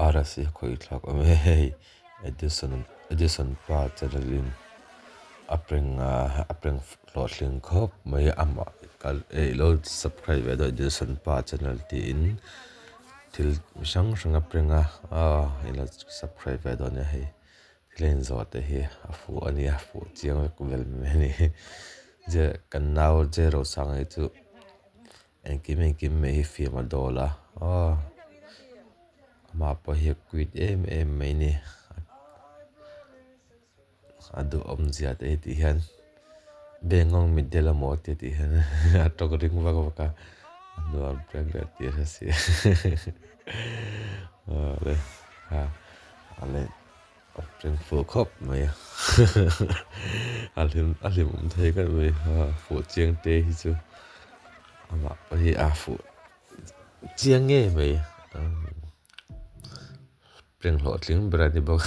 arasi khoi thlak ame hei edison pa channelin apreng flotling khop mai ama kal lo subscribe do edison pa channel ti in til sang sang aprenga ila subscribe do ne hei tilen zo te hi afu ania fu chiang kumel me ni je kan naw J.Lalrosanga chu enkim me hi fi ma dola ma pa hi quit em mai ni adu zia te ti han bengong midela mo te ti han atok ring waka adu brand ti si ale ale apreng fu khop mai alim thei kan mai fu chiang te hi chu ama pa hi fu chiang nge mai preng lo tling brand ni bok